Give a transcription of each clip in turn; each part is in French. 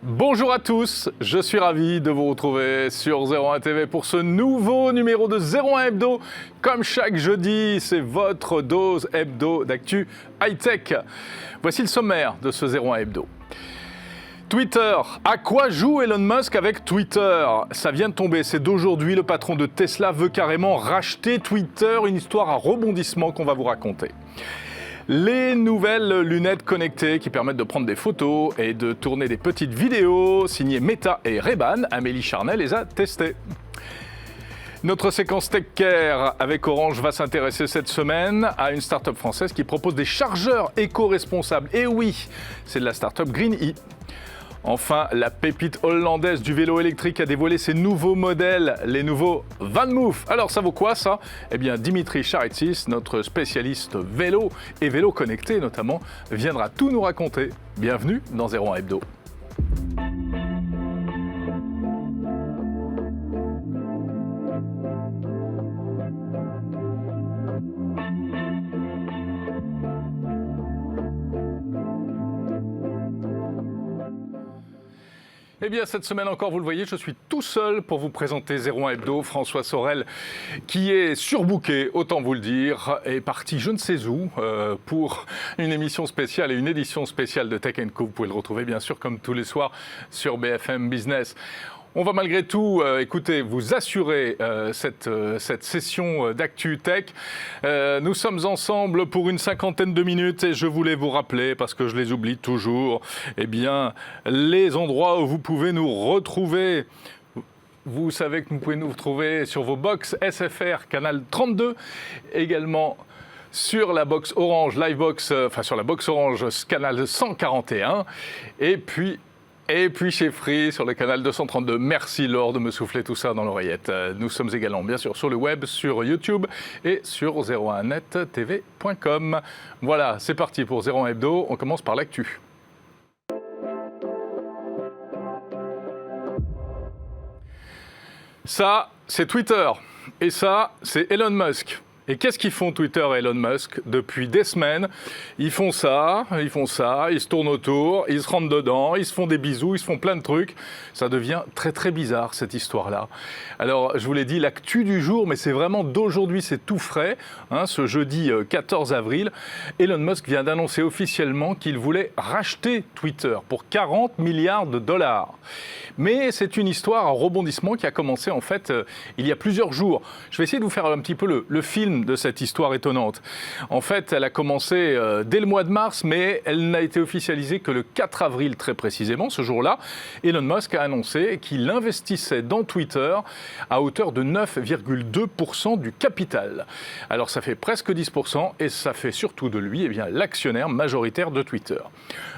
Bonjour à tous, je suis ravi de vous retrouver sur 01 TV pour ce nouveau numéro de 01 Hebdo. Comme chaque jeudi, c'est votre dose hebdo d'actu high-tech. Voici le sommaire de ce 01 Hebdo. Twitter, à quoi joue Elon Musk avec Twitter? Ça vient de tomber, c'est d'aujourd'hui, le patron de Tesla veut carrément racheter Twitter, une histoire à rebondissement qu'on va vous raconter. Les nouvelles lunettes connectées qui permettent de prendre des photos et de tourner des petites vidéos, signées Meta et Ray-Ban, Amélie Charnet les a testées. Notre séquence Tech Care avec Orange va s'intéresser cette semaine à une start-up française qui propose des chargeurs éco-responsables. Et oui, c'est de la start-up GreenE. Enfin, la pépite hollandaise du vélo électrique a dévoilé ses nouveaux modèles, les nouveaux VanMoof. Alors ça vaut quoi ça? Eh bien Dimitri Charitsis, notre spécialiste vélo et vélo connecté notamment, viendra tout nous raconter. Bienvenue dans 01 Hebdo. Eh bien, cette semaine encore, vous le voyez, je suis tout seul pour vous présenter 01 Hebdo. François Sorel, qui est surbooké, autant vous le dire, est parti je ne sais où pour une émission spéciale et une édition spéciale de Tech & Co. Vous pouvez le retrouver, bien sûr, comme tous les soirs sur BFM Business. On va malgré tout, écoutez, vous assurer cette session d'Actu Tech. Nous sommes ensemble pour une 50aine de minutes et je voulais vous rappeler, parce que je les oublie toujours, eh bien, les endroits où vous pouvez nous retrouver. Vous savez que vous pouvez nous retrouver sur vos box SFR, canal 32, également sur la box Orange, Livebox, enfin sur la box Orange, canal 141, et puis chez Free, sur le canal 232. Merci Laure de me souffler tout ça dans l'oreillette. Nous sommes également bien sûr sur le web, sur YouTube et sur 01nettv.com. Voilà, c'est parti pour 01 Hebdo. On commence par l'actu. Ça, c'est Twitter. Et ça, c'est Elon Musk. Et qu'est-ce qu'ils font Twitter et Elon Musk depuis des semaines? Ils font ça, ils se tournent autour, ils se rentrent dedans, ils se font des bisous, ils se font plein de trucs. Ça devient très très bizarre cette histoire-là. Alors je vous l'ai dit, l'actu du jour, mais c'est vraiment d'aujourd'hui, c'est tout frais. Ce jeudi 14 avril, Elon Musk vient d'annoncer officiellement qu'il voulait racheter Twitter pour 40 milliards de dollars. Mais c'est une histoire à rebondissement qui a commencé en fait il y a plusieurs jours. Je vais essayer de vous faire un petit peu le film de cette histoire étonnante. En fait, elle a commencé dès le mois de mars, mais elle n'a été officialisée que le 4 avril très précisément. Ce jour-là, Elon Musk a annoncé qu'il investissait dans Twitter à hauteur de 9,2% du capital. Alors ça fait presque 10% et ça fait surtout de lui l'actionnaire majoritaire de Twitter.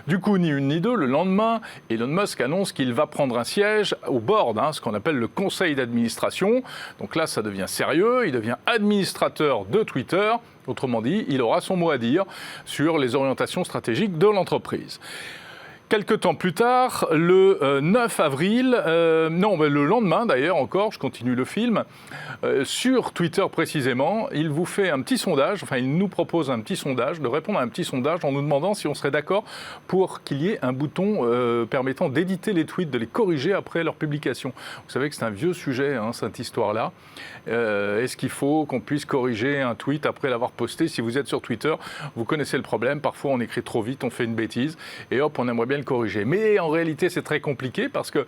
Du coup, ni une ni deux, le lendemain, Elon Musk annonce qu'il va prendre un siège au board, ce qu'on appelle le conseil d'administration. Donc là, ça devient sérieux, il devient administrateur de Twitter. Autrement dit, il aura son mot à dire sur les orientations stratégiques de l'entreprise. Quelques temps plus tard, le 9 avril, le lendemain d'ailleurs encore, je continue le film, sur Twitter précisément, il vous fait un petit sondage, il nous propose un petit sondage, de répondre à un petit sondage en nous demandant si on serait d'accord pour qu'il y ait un bouton permettant d'éditer les tweets, de les corriger après leur publication. Vous savez que c'est un vieux sujet, cette histoire-là. Est-ce qu'il faut qu'on puisse corriger un tweet après l'avoir posté? Si vous êtes sur Twitter, vous connaissez le problème, parfois on écrit trop vite, on fait une bêtise, et hop, on aimerait bien le corriger. Mais en réalité, c'est très compliqué parce que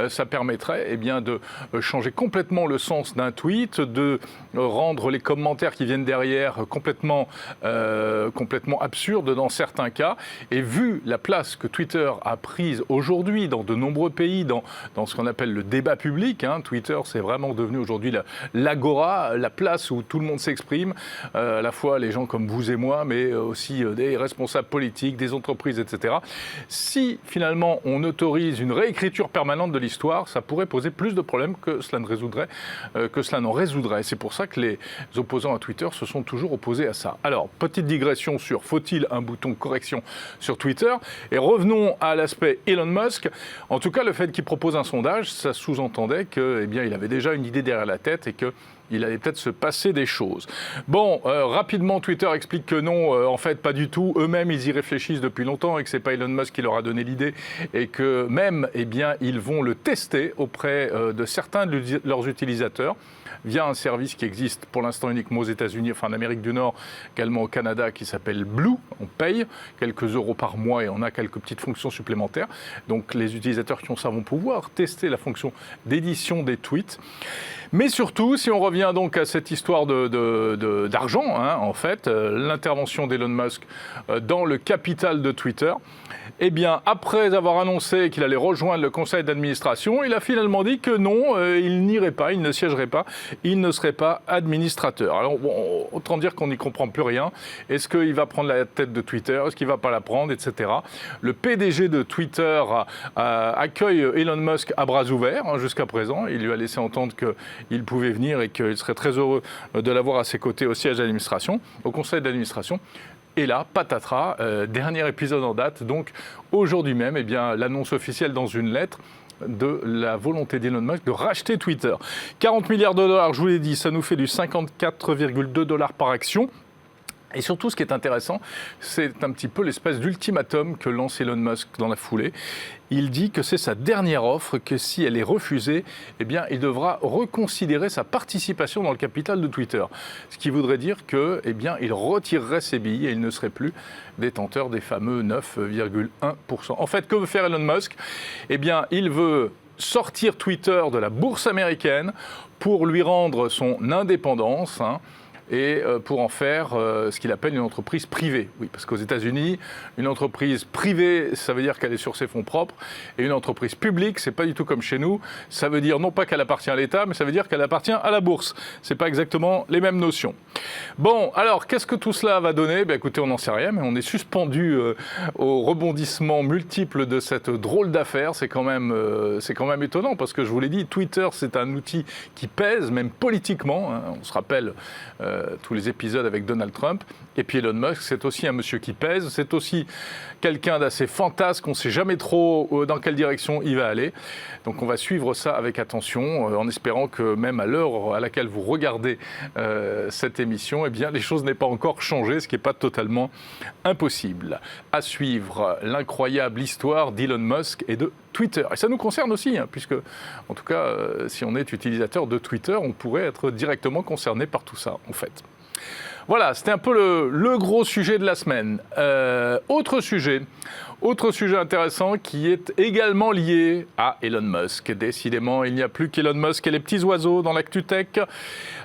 ça permettrait de changer complètement le sens d'un tweet, de rendre les commentaires qui viennent derrière complètement absurdes dans certains cas. Et vu la place que Twitter a prise aujourd'hui dans de nombreux pays, dans ce qu'on appelle le débat public, Twitter, c'est vraiment devenu aujourd'hui l'agora, la place où tout le monde s'exprime, à la fois les gens comme vous et moi, mais aussi des responsables politiques, des entreprises, etc. Si finalement on autorise une réécriture permanente de l'histoire, ça pourrait poser plus de problèmes que cela n'en résoudrait. C'est pour ça que les opposants à Twitter se sont toujours opposés à ça. Alors, petite digression sur faut-il un bouton correction sur Twitter? Et revenons à l'aspect Elon Musk. En tout cas, le fait qu'il propose un sondage, ça sous-entendait qu'il avait déjà une idée derrière la tête et que il allait peut-être se passer des choses. Bon, rapidement, Twitter explique que non, en fait, pas du tout. Eux-mêmes, ils y réfléchissent depuis longtemps et que ce n'est pas Elon Musk qui leur a donné l'idée et que même, eh bien, ils vont le tester auprès de certains de leurs utilisateurs via un service qui existe pour l'instant uniquement aux États-Unis, enfin en Amérique du Nord, également au Canada, qui s'appelle Blue. On paye quelques euros par mois et on a quelques petites fonctions supplémentaires. Donc les utilisateurs qui ont ça vont pouvoir tester la fonction d'édition des tweets. Mais surtout, si on revient donc à cette histoire d'argent, hein, en fait, l'intervention d'Elon Musk dans le capital de Twitter, eh bien, après avoir annoncé qu'il allait rejoindre le conseil d'administration, il a finalement dit que non, il n'irait pas, il ne siégerait pas, il ne serait pas administrateur. Alors, bon, autant dire qu'on n'y comprend plus rien. Est-ce qu'il va prendre la tête de Twitter? Est-ce qu'il ne va pas la prendre, etc. Le PDG de Twitter accueille Elon Musk à bras ouverts, hein, jusqu'à présent. Il lui a laissé entendre qu'il pouvait venir et qu'il serait très heureux de l'avoir à ses côtés au siège d'administration, au conseil d'administration. Et là, patatras, dernier épisode en date, donc aujourd'hui même, eh bien, l'annonce officielle dans une lettre de la volonté d'Elon Musk de racheter Twitter. 40 milliards de dollars, je vous l'ai dit, ça nous fait du 54,2 $ par action. Et surtout, ce qui est intéressant, c'est un petit peu l'espèce d'ultimatum que lance Elon Musk dans la foulée. Il dit que c'est sa dernière offre, que si elle est refusée, eh bien, il devra reconsidérer sa participation dans le capital de Twitter. Ce qui voudrait dire que, eh bien, il retirerait ses billets et il ne serait plus détenteur des fameux 9,1%. En fait, que veut faire Elon Musk? Eh bien, il veut sortir Twitter de la bourse américaine pour lui rendre son indépendance, hein, et pour en faire ce qu'il appelle une entreprise privée. Oui, parce qu'aux États-Unis, une entreprise privée, ça veut dire qu'elle est sur ses fonds propres, et une entreprise publique, c'est pas du tout comme chez nous. Ça veut dire non pas qu'elle appartient à l'État, mais ça veut dire qu'elle appartient à la bourse. C'est pas exactement les mêmes notions. Bon, alors qu'est-ce que tout cela va donner? Ben, écoutez, on n'en sait rien, mais on est suspendu au rebondissement multiple de cette drôle d'affaire. C'est quand même étonnant, parce que je vous l'ai dit, Twitter, c'est un outil qui pèse, même politiquement, hein. On se rappelle tous les épisodes avec Donald Trump. Et puis Elon Musk, c'est aussi un monsieur qui pèse, c'est aussi quelqu'un d'assez fantasque, on ne sait jamais trop dans quelle direction il va aller. Donc on va suivre ça avec attention, en espérant que même à l'heure à laquelle vous regardez cette émission, eh bien, les choses n'aient pas encore changé, ce qui n'est pas totalement impossible. À suivre l'incroyable histoire d'Elon Musk et de Twitter. Et ça nous concerne aussi, hein, puisque, en tout cas, si on est utilisateur de Twitter, on pourrait être directement concerné par tout ça, en fait. Voilà, c'était un peu le gros sujet de la semaine. Autre sujet intéressant qui est également lié à Elon Musk. Décidément, il n'y a plus qu'Elon Musk et les petits oiseaux dans l'actu tech.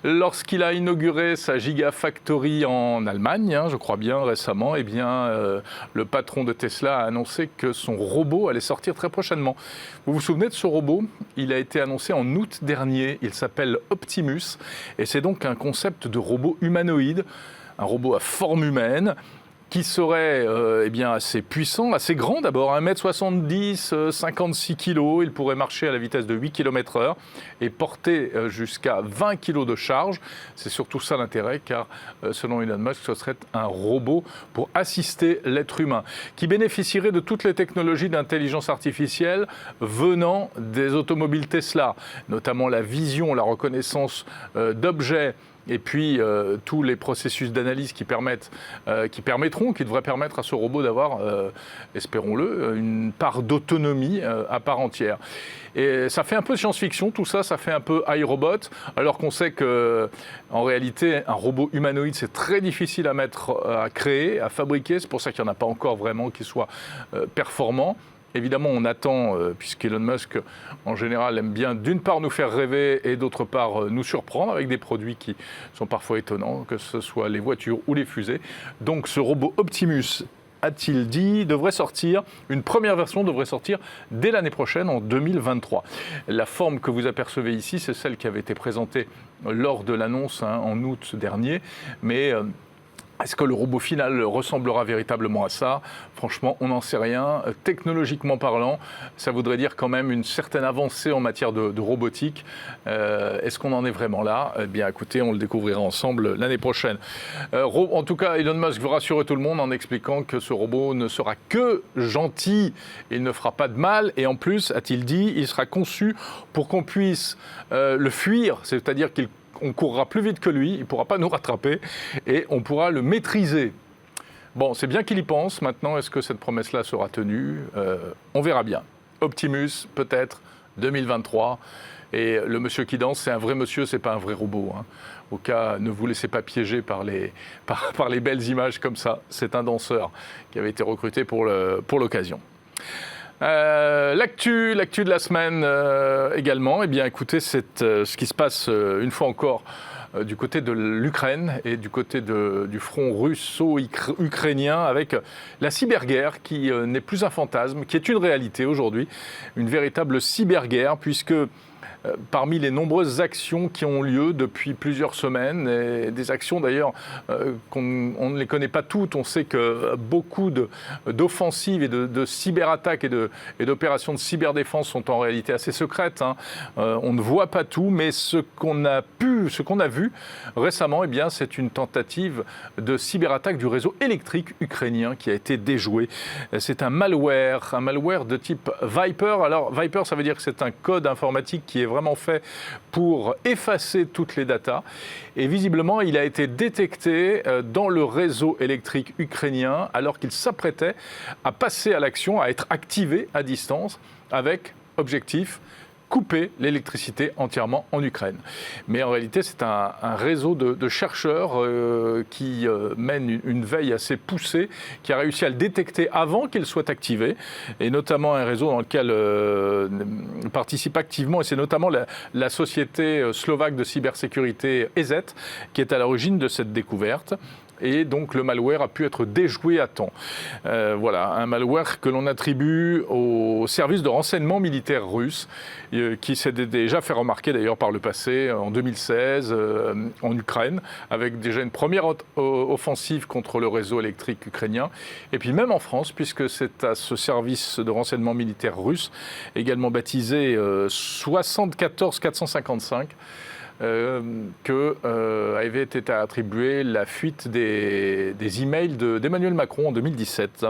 Lorsqu'il a inauguré sa Gigafactory en Allemagne, hein, je crois bien récemment, eh bien, le patron de Tesla a annoncé que son robot allait sortir très prochainement. Vous vous souvenez de ce robot? Il a été annoncé en août dernier. Il s'appelle Optimus et c'est donc un concept de robot humanoïde, un robot à forme humaine, qui serait eh bien, assez puissant, assez grand d'abord, 1m70, 56 kg, il pourrait marcher à la vitesse de 8 km/h et porter jusqu'à 20 kg de charge. C'est surtout ça l'intérêt, car selon Elon Musk, ce serait un robot pour assister l'être humain, qui bénéficierait de toutes les technologies d'intelligence artificielle venant des automobiles Tesla, notamment la vision, la reconnaissance d'objets, et puis tous les processus d'analyse qui devraient permettre à ce robot d'avoir, espérons-le, une part d'autonomie à part entière. Et ça fait un peu science-fiction, tout ça, ça fait un peu iRobot, alors qu'on sait qu'en réalité, un robot humanoïde, c'est très difficile à créer, à fabriquer, c'est pour ça qu'il n'y en a pas encore vraiment qui soit performant. Évidemment, on attend, puisqu'Elon Musk, en général, aime bien d'une part nous faire rêver et d'autre part nous surprendre avec des produits qui sont parfois étonnants, que ce soit les voitures ou les fusées. Donc ce robot Optimus, a-t-il dit, une première version devrait sortir dès l'année prochaine, en 2023. La forme que vous apercevez ici, c'est celle qui avait été présentée lors de l'annonce en août dernier, mais est-ce que le robot final ressemblera véritablement à ça? Franchement, on n'en sait rien. Technologiquement parlant, ça voudrait dire quand même une certaine avancée en matière de robotique. Est-ce qu'on en est vraiment là? Eh bien, écoutez, on le découvrira ensemble l'année prochaine. En tout cas, Elon Musk veut rassurer tout le monde en expliquant que ce robot ne sera que gentil. Il ne fera pas de mal. Et en plus, a-t-il dit, il sera conçu pour qu'on puisse le fuir, c'est-à-dire on courra plus vite que lui, il ne pourra pas nous rattraper et on pourra le maîtriser. Bon, c'est bien qu'il y pense. Maintenant, est-ce que cette promesse-là sera tenue? On verra bien. Optimus, peut-être, 2023. Et le monsieur qui danse, c'est un vrai monsieur, c'est pas un vrai robot. Hein. Au cas, ne vous laissez pas piéger par les belles images comme ça. C'est un danseur qui avait été recruté pour l'occasion. L'actu de la semaine également. Eh bien, écoutez, c'est ce qui se passe une fois encore du côté de l'Ukraine et du côté du front russo-ukrainien avec la cyberguerre qui n'est plus un fantasme, qui est une réalité aujourd'hui, une véritable cyberguerre puisque parmi les nombreuses actions qui ont lieu depuis plusieurs semaines, et des actions d'ailleurs on ne les connaît pas toutes, on sait que beaucoup d'offensives et de cyberattaques et d'opérations de cyberdéfense sont en réalité assez secrètes. Hein. On ne voit pas tout, mais ce qu'on a vu récemment, eh bien, c'est une tentative de cyberattaque du réseau électrique ukrainien qui a été déjoué. C'est un malware de type Viper. Alors Viper, ça veut dire que c'est un code informatique qui est vraiment fait pour effacer toutes les datas. Et visiblement, il a été détecté dans le réseau électrique ukrainien alors qu'il s'apprêtait à passer à l'action, à être activé à distance avec objectif couper l'électricité entièrement en Ukraine. Mais en réalité, c'est un réseau de chercheurs qui mène une veille assez poussée, qui a réussi à le détecter avant qu'il soit activé, et notamment un réseau dans lequel participe activement, et c'est notamment la société slovaque de cybersécurité EZ qui est à l'origine de cette découverte. Et donc le malware a pu être déjoué à temps. Voilà, un malware que l'on attribue au service de renseignement militaire russe, qui s'est déjà fait remarquer d'ailleurs par le passé, en 2016, en Ukraine, avec déjà une première offensive contre le réseau électrique ukrainien. Et puis même en France, puisque c'est à ce service de renseignement militaire russe, également baptisé 74 455, avait été attribuée la fuite des emails d'Emmanuel Macron en 2017.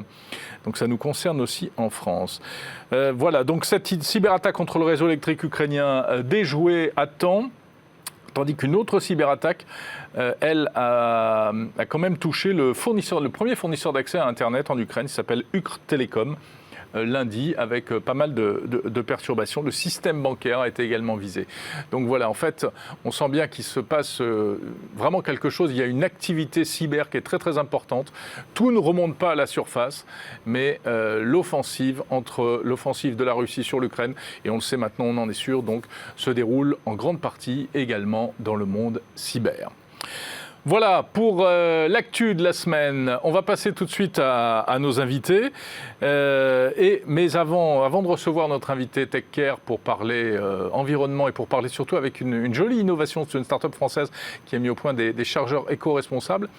Donc ça nous concerne aussi en France. Voilà, donc cette cyberattaque contre le réseau électrique ukrainien déjouée à temps, tandis qu'une autre cyberattaque, elle a quand même touché le premier fournisseur d'accès à Internet en Ukraine, qui s'appelle Ukrtelecom. Lundi, avec pas mal de perturbations. Le système bancaire a été également visé. Donc voilà, en fait, on sent bien qu'il se passe vraiment quelque chose. Il y a une activité cyber qui est très très importante. Tout ne remonte pas à la surface, mais l'offensive de la Russie sur l'Ukraine, et on le sait maintenant, on en est sûr, donc se déroule en grande partie également dans le monde cyber. Voilà pour l'actu de la semaine. On va passer tout de suite à nos invités. Mais avant de recevoir notre invité TechCare pour parler environnement et pour parler surtout avec une jolie innovation, c'est une start-up française qui a mis au point des chargeurs éco-responsables.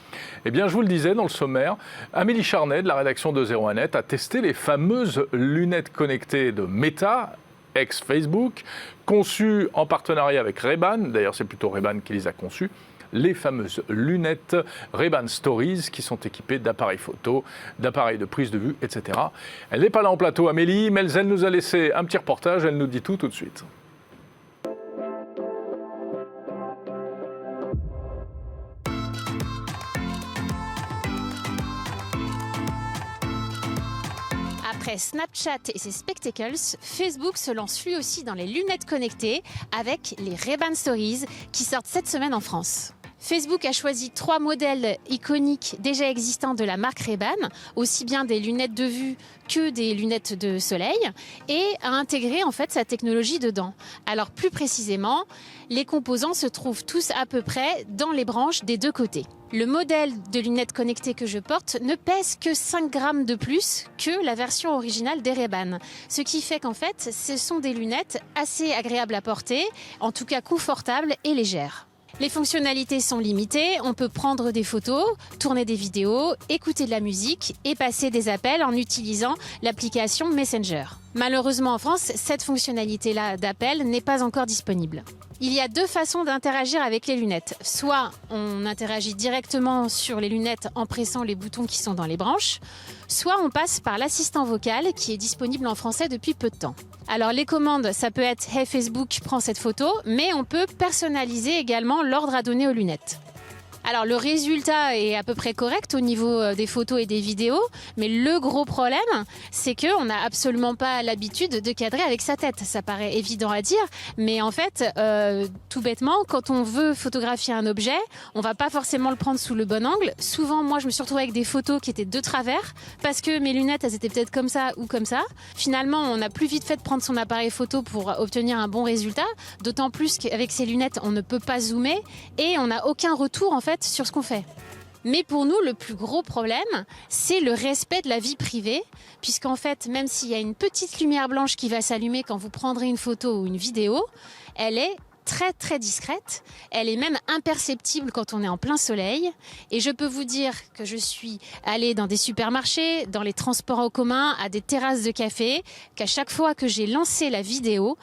Eh bien, je vous le disais dans le sommaire, Amélie Charnet de la rédaction de 01net a testé les fameuses lunettes connectées de Meta, ex-Facebook, conçues en partenariat avec Ray-Ban. D'ailleurs, c'est plutôt Ray-Ban qui les a conçues. Les fameuses lunettes Ray-Ban Stories qui sont équipées d'appareils photo, d'appareils de prise de vue, etc. Elle n'est pas là en plateau, Amélie, mais elle nous a laissé un petit reportage, elle nous dit tout de suite. Après Snapchat et ses spectacles, Facebook se lance lui aussi dans les lunettes connectées avec les Ray-Ban Stories qui sortent cette semaine en France. Facebook a choisi 3 modèles iconiques déjà existants de la marque Ray-Ban, aussi bien des lunettes de vue que des lunettes de soleil, et a intégré en fait sa technologie dedans. Alors plus précisément, les composants se trouvent tous à peu près dans les branches des deux côtés. Le modèle de lunettes connectées que je porte ne pèse que 5 grammes de plus que la version originale des Ray-Ban. Ce qui fait qu'en fait, ce sont des lunettes assez agréables à porter, en tout cas confortables et légères. Les fonctionnalités sont limitées, on peut prendre des photos, tourner des vidéos, écouter de la musique et passer des appels en utilisant l'application Messenger. Malheureusement en France, cette fonctionnalité-là d'appel n'est pas encore disponible. Il y a 2 façons d'interagir avec les lunettes. Soit on interagit directement sur les lunettes en pressant les boutons qui sont dans les branches, soit on passe par l'assistant vocal qui est disponible en français depuis peu de temps. Alors les commandes, ça peut être « Hey Facebook, prends cette photo », mais on peut personnaliser également l'ordre à donner aux lunettes. Alors le résultat est à peu près correct au niveau des photos et des vidéos, mais le gros problème, c'est qu'on n'a absolument pas l'habitude de cadrer avec sa tête. Ça paraît évident à dire, mais en fait, tout bêtement, quand on veut photographier un objet, on va pas forcément le prendre sous le bon angle. Souvent, moi, je me suis retrouvée avec des photos qui étaient de travers, parce que mes lunettes, elles étaient peut-être comme ça ou comme ça. Finalement, on a plus vite fait de prendre son appareil photo pour obtenir un bon résultat, d'autant plus qu'avec ces lunettes, on ne peut pas zoomer et on n'a aucun retour en fait sur ce qu'on fait. Mais pour nous, le plus gros problème, c'est le respect de la vie privée, puisqu'en fait, même s'il y a une petite lumière blanche qui va s'allumer quand vous prendrez une photo ou une vidéo, elle est très très discrète, elle est même imperceptible quand on est en plein soleil. Et je peux vous dire que je suis allée dans des supermarchés, dans les transports en commun, à des terrasses de café, qu'à chaque fois que j'ai lancé la vidéo,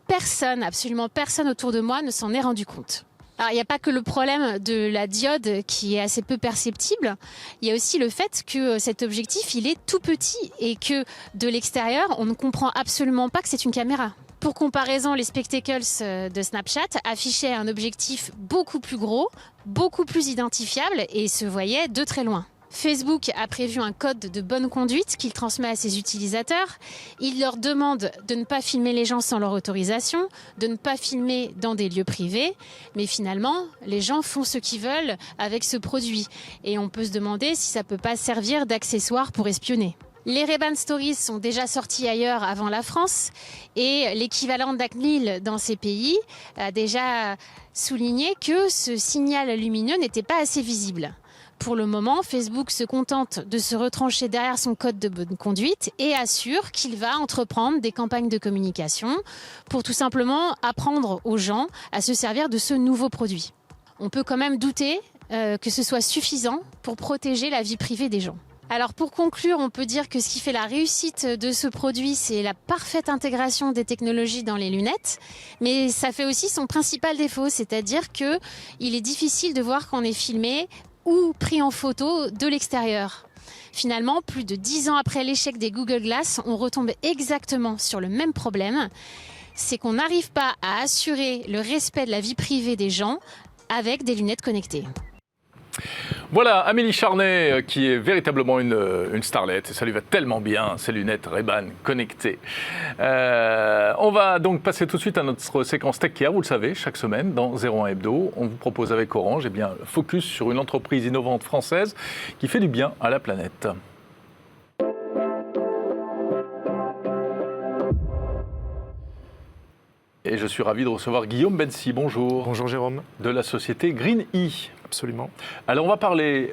personne, absolument personne autour de moi ne s'en est rendu compte. Alors, il n'y a pas que le problème de la diode qui est assez peu perceptible, il y a aussi le fait que cet objectif, il est tout petit et que de l'extérieur, on ne comprend absolument pas que c'est une caméra. Pour comparaison, les Spectacles de Snapchat affichaient un objectif beaucoup plus gros, beaucoup plus identifiable et se voyaient de très loin. Facebook a prévu un code de bonne conduite qu'il transmet à ses utilisateurs. Il leur demande de ne pas filmer les gens sans leur autorisation, de ne pas filmer dans des lieux privés. Mais finalement, les gens font ce qu'ils veulent avec ce produit. Et on peut se demander si ça ne peut pas servir d'accessoire pour espionner. Les Ray-Ban Stories sont déjà sortis ailleurs avant la France et l'équivalent d'ACNIL dans ces pays a déjà souligné que ce signal lumineux n'était pas assez visible. Pour le moment, Facebook se contente de se retrancher derrière son code de bonne conduite et assure qu'il va entreprendre des campagnes de communication pour tout simplement apprendre aux gens à se servir de ce nouveau produit. On peut quand même douter que ce soit suffisant pour protéger la vie privée des gens. Alors pour conclure, on peut dire que ce qui fait la réussite de ce produit, c'est la parfaite intégration des technologies dans les lunettes, mais ça fait aussi son principal défaut, c'est-à-dire qu'il est difficile de voir qu'on est filmé ou pris en photo de l'extérieur. Finalement, plus de 10 ans après l'échec des Google Glass, on retombe exactement sur le même problème. C'est qu'on n'arrive pas à assurer le respect de la vie privée des gens avec des lunettes connectées. Voilà, Amélie Charnet, qui est véritablement une starlette. Et ça lui va tellement bien, ces lunettes Ray-Ban connectées. On va donc passer tout de suite à notre séquence Tech Care. Vous le savez, chaque semaine, dans 01 Hebdo, on vous propose avec Orange focus sur une entreprise innovante française qui fait du bien à la planète. Et je suis ravi de recevoir Guillaume Bensi. Bonjour. Bonjour Jérôme. De la société Green E. Absolument. Alors on va parler,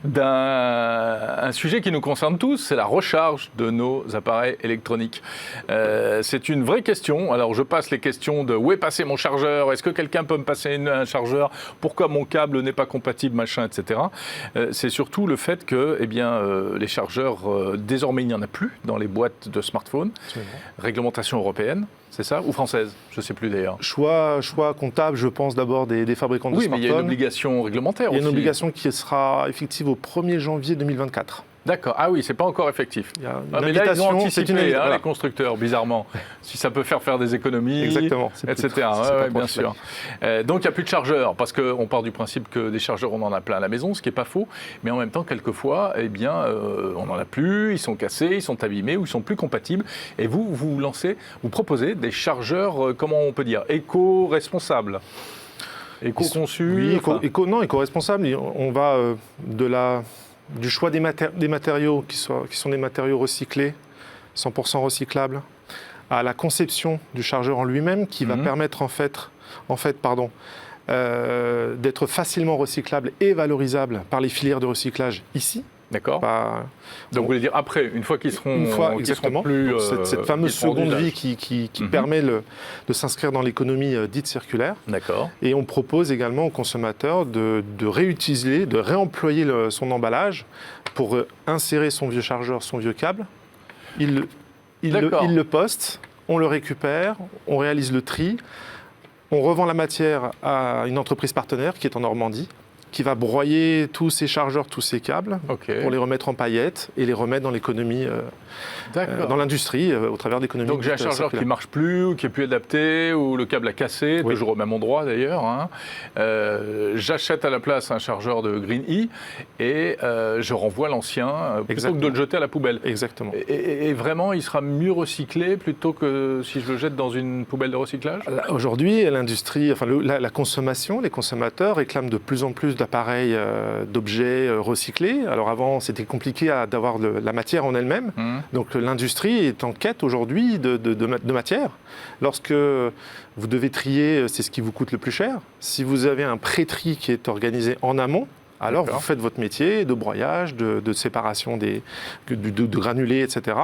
d'un sujet qui nous concerne tous, c'est la recharge de nos appareils électroniques. C'est une vraie question. Alors je passe les questions de où est passé mon chargeur, est-ce que quelqu'un peut me passer un chargeur, pourquoi mon câble n'est pas compatible, machin, etc. C'est surtout le fait que les chargeurs, désormais il n'y en a plus dans les boîtes de smartphones. Absolument. Réglementation européenne. C'est ça? Ou française? Je ne sais plus d'ailleurs. Choix comptable, je pense, d'abord des fabricants de smartphones. Oui, mais il y a une obligation réglementaire aussi. Il y a une obligation qui sera effective au 1er janvier 2024. D'accord. Ah oui, c'est pas encore effectif. Il y a mais là, ils ont anticipé, les constructeurs, bizarrement. Si ça peut faire des économies, exactement, etc. Ouais, bien sûr. Donc, il n'y a plus de chargeurs, parce qu'on part du principe que des chargeurs, on en a plein à la maison, ce qui n'est pas faux. Mais en même temps, quelquefois, on n'en a plus, ils sont cassés, ils sont abîmés, ou ils sont plus compatibles. Et vous proposez des chargeurs, comment on peut dire, éco-responsables. Éco-conçus. Oui, éco-responsables. On va du choix des matériaux qui sont des matériaux recyclés, 100% recyclables, à la conception du chargeur en lui-même qui va permettre d'être facilement recyclable et valorisable par les filières de recyclage ici. D'accord. Donc vous voulez dire après, une fois qu'ils seront, exactement. Plus... cette fameuse seconde vie qui permet de s'inscrire dans l'économie dite circulaire. D'accord. Et on propose également aux consommateurs de réutiliser, de réemployer son emballage pour insérer son vieux chargeur, son vieux câble. Il le poste, on le récupère, on réalise le tri, on revend la matière à une entreprise partenaire qui est en Normandie. qui va broyer tous ces chargeurs, tous ces câbles, pour les remettre en paillettes et les remettre dans l'économie, dans l'industrie, au travers d'économies. Donc j'ai un chargeur qui ne marche plus, ou qui n'est plus adapté, ou le câble a cassé, toujours au même endroit d'ailleurs. Hein. J'achète à la place un chargeur de GreenE et je renvoie l'ancien plutôt que de le jeter à la poubelle. Exactement. Et vraiment, il sera mieux recyclé plutôt que si je le jette dans une poubelle de recyclage ? Aujourd'hui, l'industrie, enfin la consommation, les consommateurs réclament de plus en plus d'appareils, d'objets recyclés. Alors avant, c'était compliqué d'avoir la matière en elle-même. Donc l'industrie est en quête aujourd'hui de matière. Lorsque vous devez trier, c'est ce qui vous coûte le plus cher. Si vous avez un pré-tri qui est organisé en amont, alors vous faites votre métier de broyage, de séparation de granulés, etc.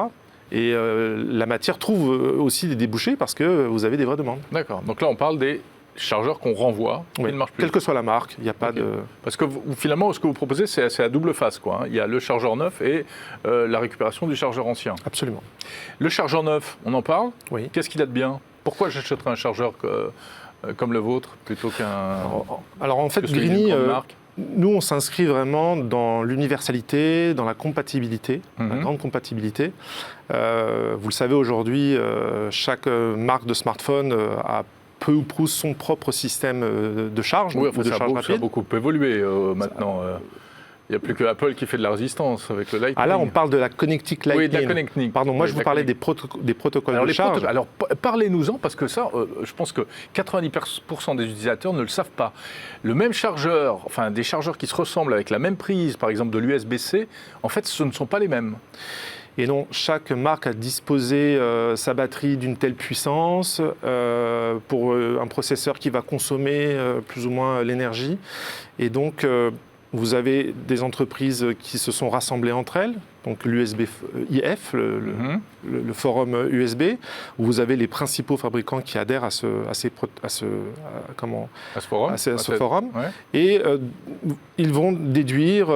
Et la matière trouve aussi des débouchés parce que vous avez des vraies demandes. D'accord. Donc là, on parle des chargeurs qu'on renvoie, qui ne marchent plus. Quelle que soit la marque, il n'y a pas de... Parce que finalement, ce que vous proposez, c'est à double face, quoi. Il y a le chargeur neuf et la récupération du chargeur ancien. Absolument. Le chargeur neuf, on en parle ? Oui. Qu'est-ce qu'il a de bien ? Pourquoi j'achèterais un chargeur comme le vôtre plutôt qu'un... Alors en fait, GreenE, nous, on s'inscrit vraiment dans l'universalité, dans la compatibilité, la grande compatibilité. Vous le savez, aujourd'hui, chaque marque de smartphone a peu ou prou son propre système de charge, oui, de charge rapide. Ça a beaucoup évolué maintenant. Il n'y a plus que Apple qui fait de la résistance avec le Lightning. Ah là, on parle de la connectique Lightning. Oui, de la connectique. Pardon, moi je vous parlais des protocoles de charge. Alors parlez-nous-en, parce que ça, je pense que 90% des utilisateurs ne le savent pas. Le même chargeur, enfin des chargeurs qui se ressemblent avec la même prise, par exemple de l'USB-C, en fait, ce ne sont pas les mêmes. Et non, chaque marque a disposé sa batterie d'une telle puissance pour un processeur qui va consommer plus ou moins l'énergie. Et donc, vous avez des entreprises qui se sont rassemblées entre elles, donc l'USB-IF, le forum USB, où vous avez les principaux fabricants qui adhèrent à ce forum. Ouais. Et ils vont déduire...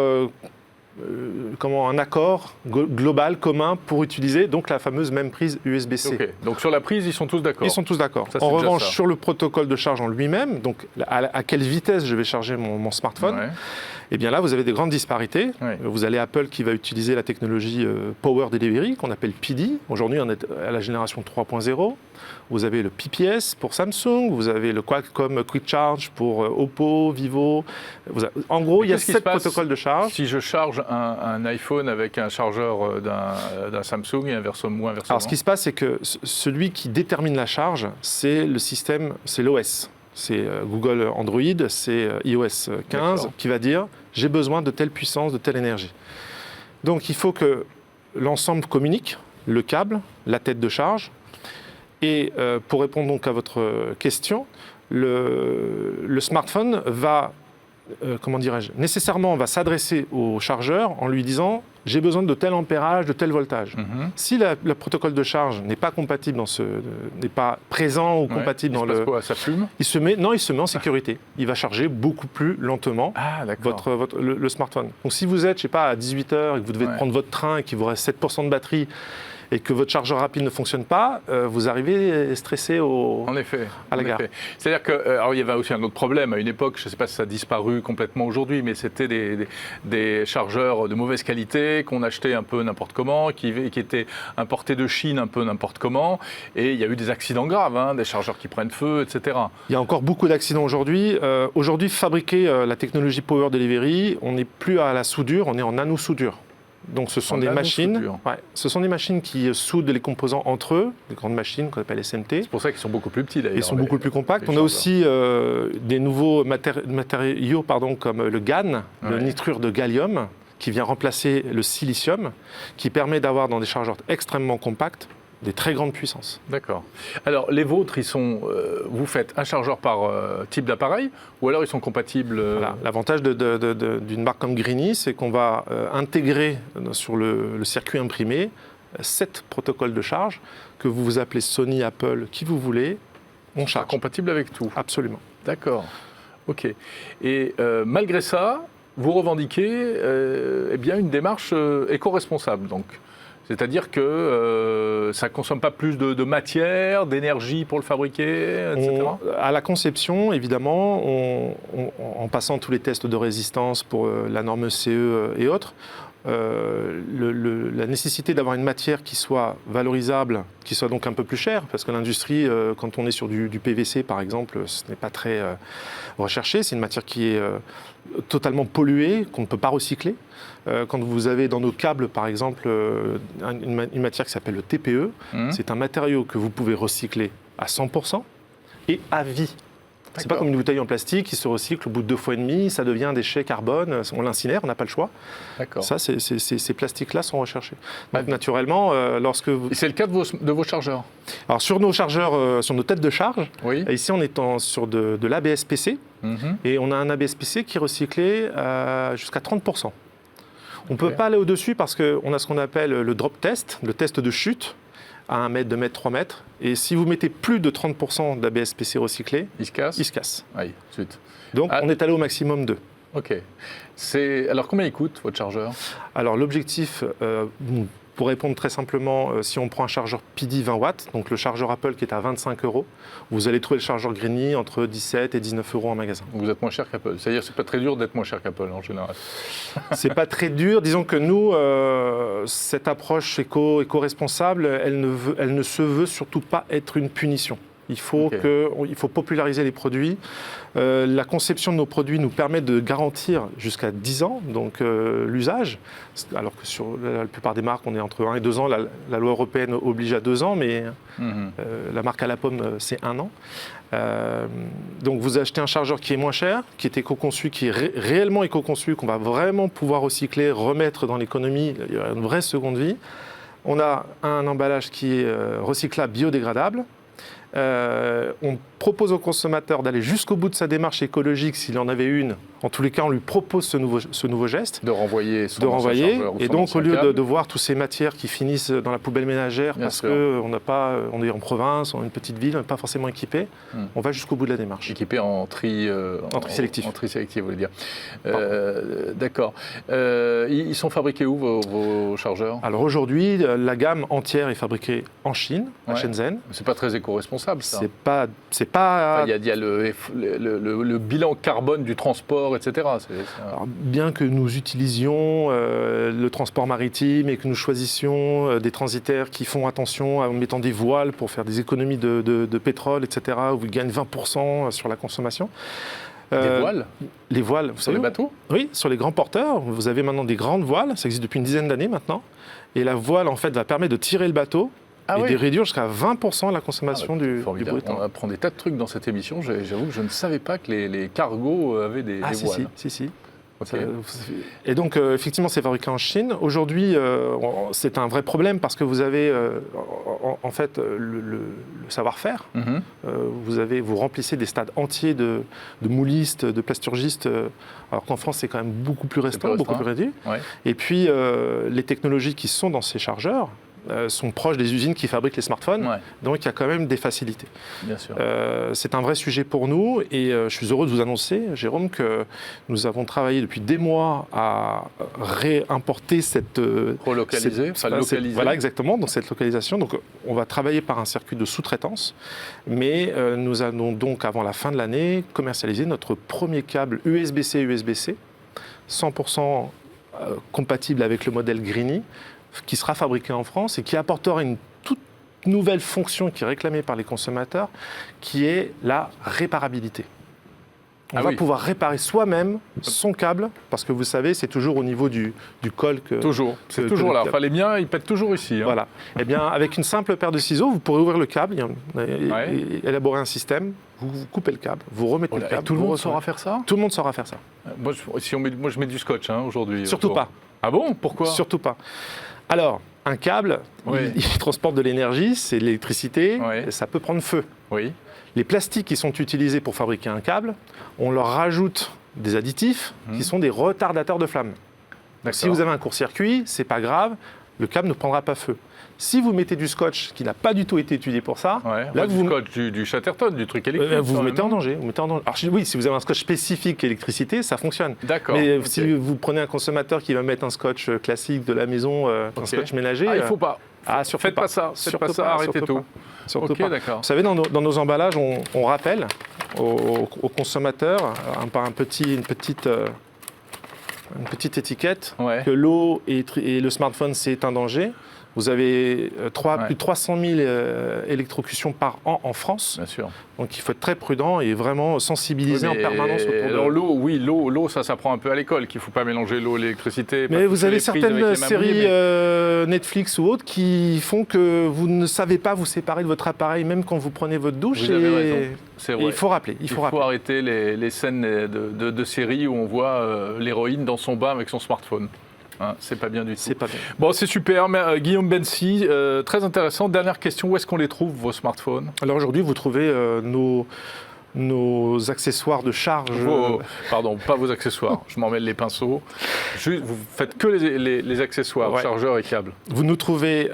un accord global commun pour utiliser donc la fameuse même prise USB-C. Okay. Donc sur la prise, ils sont tous d'accord. Ils sont tous d'accord. En revanche, sur le protocole de charge en lui-même, donc à quelle vitesse je vais charger mon smartphone, eh bien là, vous avez des grandes disparités. Vous avez Apple qui va utiliser la technologie Power Delivery, qu'on appelle PD. Aujourd'hui, on est à la génération 3.0. Vous avez le PPS pour Samsung, vous avez le Qualcomm Quick Charge pour Oppo, Vivo. En gros, il y a 7 protocoles de charge. Si je charge un iPhone avec un chargeur d'un Samsung et inversement. Alors, ce qui se passe, c'est que celui qui détermine la charge, c'est le système, c'est l'OS. C'est Google Android, c'est iOS 15 qui va dire « j'ai besoin de telle puissance, de telle énergie ». Donc, il faut que l'ensemble communique, le câble, la tête de charge. Et pour répondre donc à votre question, le smartphone va, nécessairement va s'adresser au chargeur en lui disant « j'ai besoin de tel ampérage, de tel voltage ». Si le protocole de charge n'est pas compatible n'est pas présent ou compatible dans le... Quoi, ça fume ? il se met en sécurité. Il va charger beaucoup plus lentement le smartphone. Donc si vous êtes, je sais pas, à 18h et que vous devez prendre votre train et qu'il vous reste 7% de batterie, et que votre chargeur rapide ne fonctionne pas, vous arrivez stressé à la gare. C'est-à-dire qu'il y avait aussi un autre problème. À une époque, je ne sais pas si ça a disparu complètement aujourd'hui, mais c'était des chargeurs de mauvaise qualité qu'on achetait un peu n'importe comment, qui étaient importés de Chine un peu n'importe comment. Et il y a eu des accidents graves, des chargeurs qui prennent feu, etc. Il y a encore beaucoup d'accidents aujourd'hui. Aujourd'hui, fabriquer la technologie Power Delivery, on n'est plus à la soudure, on est en nano-soudure. Donc ce sont des machines qui soudent les composants entre eux, des grandes machines qu'on appelle SMT. C'est pour ça qu'ils sont beaucoup plus petits d'ailleurs. Ils sont beaucoup plus compacts. On a aussi des nouveaux matériaux comme le GaN, le nitrure de gallium, qui vient remplacer le silicium, qui permet d'avoir dans des chargeurs extrêmement compacts des très grandes puissances. D'accord. Alors, les vôtres, vous faites un chargeur par type d'appareil ou alors ils sont compatibles Voilà. L'avantage d'une marque comme GreenE, c'est qu'on va intégrer sur le circuit imprimé 7 protocoles de charge que vous appelez Sony, Apple, qui vous voulez, on charge. Compatible avec tout. Absolument. D'accord. OK. Et malgré ça, vous revendiquez une démarche éco-responsable, donc. C'est-à-dire que ça ne consomme pas plus de matière, d'énergie pour le fabriquer, etc. À la conception, évidemment, en passant tous les tests de résistance pour la norme CE et autres, la nécessité d'avoir une matière qui soit valorisable, qui soit donc un peu plus chère, parce que l'industrie, quand on est sur du PVC par exemple, ce n'est pas très recherché, c'est une matière qui est totalement polluée, qu'on ne peut pas recycler. Quand vous avez dans nos câbles par exemple une matière qui s'appelle le TPE, c'est un matériau que vous pouvez recycler à 100% et à vie. C'est pas comme une bouteille en plastique qui se recycle au bout de 2 fois et demi, ça devient un déchet carbone, on l'incinère, on n'a pas le choix. Ça, ces plastiques-là sont recherchés. Donc naturellement, lorsque vous... Et c'est le cas de vos chargeurs? Alors sur nos chargeurs, sur nos têtes de charge, ici on est sur de l'ABS-PC, et on a un ABS-PC qui est recyclé jusqu'à 30%. On ne peut pas aller au-dessus parce qu'on a ce qu'on appelle le drop test, le test de chute, à 1 mètre, 2 mètres, 3 mètres. Et si vous mettez plus de 30% d'ABS-PC recyclé, il se casse. Oui, suite. Donc on est allé au maximum 2. Ok. Alors combien il coûte votre chargeur? Alors l'objectif, pour répondre très simplement, si on prend un chargeur PD 20 watts, donc le chargeur Apple qui est à 25 €, vous allez trouver le chargeur Greeny entre 17 et 19 € en magasin. Vous êtes moins cher qu'Apple. C'est-à-dire que c'est pas très dur d'être moins cher qu'Apple en général. C'est pas très dur. Disons que nous, cette approche éco-responsable, elle ne se veut surtout pas être une punition. Il faut populariser les produits. La conception de nos produits nous permet de garantir jusqu'à 10 ans donc, l'usage, alors que sur la plupart des marques, on est entre 1 et 2 ans. La loi européenne oblige à 2 ans, mais la marque à la pomme, c'est 1 an. Donc vous achetez un chargeur qui est moins cher, qui est éco-conçu, qui est réellement éco-conçu, qu'on va vraiment pouvoir recycler, remettre dans l'économie. Il y a une vraie seconde vie. On a un emballage qui est recyclable, biodégradable. On propose au consommateur d'aller jusqu'au bout de sa démarche écologique s'il en avait une. En tous les cas, on lui propose ce nouveau gest. De renvoyer son chargeur. Et donc, au lieu de voir toutes ces matières qui finissent dans la poubelle ménagère parce qu'on est en province, on est une petite ville, on n'est pas forcément équipé, on va jusqu'au bout de la démarche. Équipé en tri sélectif. En tri sélectif, vous voulez dire. D'accord. Ils sont fabriqués où, vos chargeurs? Alors aujourd'hui, la gamme entière est fabriquée en Chine, à Shenzhen. C'est pas très éco-responsable, ça. C'est pas... Il y a le bilan carbone du transport, etc. Alors, bien que nous utilisions le transport maritime et que nous choisissions des transitaires qui font attention en mettant des voiles pour faire des économies de pétrole, etc., où ils gagnent 20% sur la consommation. Des voiles? Les voiles, vous savez, les bateaux? Oui, sur les grands porteurs. Vous avez maintenant des grandes voiles, ça existe depuis une dizaine d'années maintenant. Et la voile, en fait, va permettre de tirer le bateau de réduire jusqu'à 20% la consommation du brut. On apprend des tas de trucs dans cette émission. J'avoue que je ne savais pas que les cargos avaient des voiles. Si. Okay. Et donc, effectivement, c'est fabriqué en Chine. Aujourd'hui, c'est un vrai problème parce que vous avez, en fait, le savoir-faire. Vous remplissez des stades entiers de moulistes, de plasturgistes, alors qu'en France, c'est quand même beaucoup plus restreint, beaucoup plus réduit. Ouais. Et puis, les technologies qui sont dans ces chargeurs sont proches des usines qui fabriquent les smartphones, donc il y a quand même des facilités. Bien sûr. C'est un vrai sujet pour nous et je suis heureux de vous annoncer, Jérôme, que nous avons travaillé depuis des mois à réimporter cette... Relocaliser, localiser. Voilà, exactement, dans cette localisation. Donc on va travailler par un circuit de sous-traitance, mais nous allons donc, avant la fin de l'année, commercialiser notre premier câble USB-C, 100% compatible avec le modèle Greeny, qui sera fabriqué en France et qui apportera une toute nouvelle fonction qui est réclamée par les consommateurs, qui est la réparabilité. On va pouvoir réparer soi-même son câble, parce que vous savez, c'est toujours au niveau du col que... Toujours, c'est toujours là. Enfin, les miens, ils pètent toujours ici. Hein. Voilà. Eh bien, avec une simple paire de ciseaux, vous pourrez ouvrir le câble, et élaborer un système, vous coupez le câble, vous remettez le câble. Tout le monde saura faire ça? Tout le monde saura faire ça. Moi, je mets du scotch aujourd'hui. Surtout pas. Ah bon? Pourquoi? Surtout pas. Alors, un câble, il transporte de l'énergie, c'est de l'électricité, ça peut prendre feu. Oui. Les plastiques qui sont utilisés pour fabriquer un câble, on leur rajoute des additifs qui sont des retardateurs de flamme. Donc, si vous avez un court-circuit, c'est pas grave, le câble ne prendra pas feu. Si vous mettez du scotch qui n'a pas du tout été étudié pour ça, là du scotch, du Chatterton, du truc électrique. Vous mettez en danger. Alors, oui, si vous avez un scotch spécifique électricité, ça fonctionne. D'accord. Mais si vous prenez un consommateur qui va mettre un scotch classique de la maison, un scotch ménager, il faut pas. Faites pas ça. Arrêtez tout. Surtout ok, pas. D'accord. Vous savez, dans nos emballages, on rappelle aux consommateurs par une petite étiquette que l'eau et le smartphone, c'est un danger. Vous avez plus de 300 000 électrocutions par an en France. Bien sûr. Donc il faut être très prudent et vraiment sensibiliser en permanence autour de l'eau, ça s'apprend un peu à l'école, qu'il ne faut pas mélanger l'eau et l'électricité. Mais vous avez certaines séries Netflix ou autres qui font que vous ne savez pas vous séparer de votre appareil, même quand vous prenez votre douche. Vous avez raison. C'est vrai. Il faut rappeler. Il faut arrêter les scènes de séries où on voit l'héroïne dans son bain avec son smartphone. C'est pas bien du tout. C'est pas bien. Bon, c'est super. Mais, Guillaume Bensi, très intéressant. Dernière question, où est-ce qu'on les trouve, vos smartphones ? Alors aujourd'hui, vous trouvez nos accessoires de charge. Pardon, pas vos accessoires. Je m'en mêle les pinceaux. Vous faites que les accessoires, chargeurs et câbles. Vous nous trouvez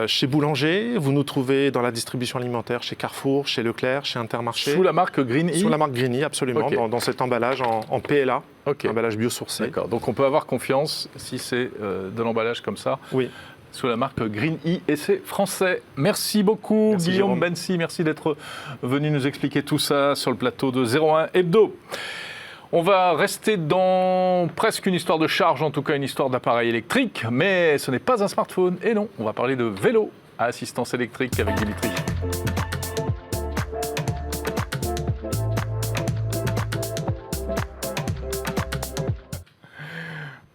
chez Boulanger, vous nous trouvez dans la distribution alimentaire chez Carrefour, chez Leclerc, chez Intermarché. Sous la marque Green E ? Sous la marque Green E, absolument, dans cet emballage en PLA, emballage biosourcé. D'accord, donc on peut avoir confiance si c'est de l'emballage comme ça. Oui. Sous la marque Green E et c'est français. Merci beaucoup Guillaume Bensi, merci d'être venu nous expliquer tout ça sur le plateau de 01 Hebdo. On va rester dans presque une histoire de charge, en tout cas une histoire d'appareil électrique, mais ce n'est pas un smartphone. Et non, on va parler de vélo à assistance électrique avec Dimitri.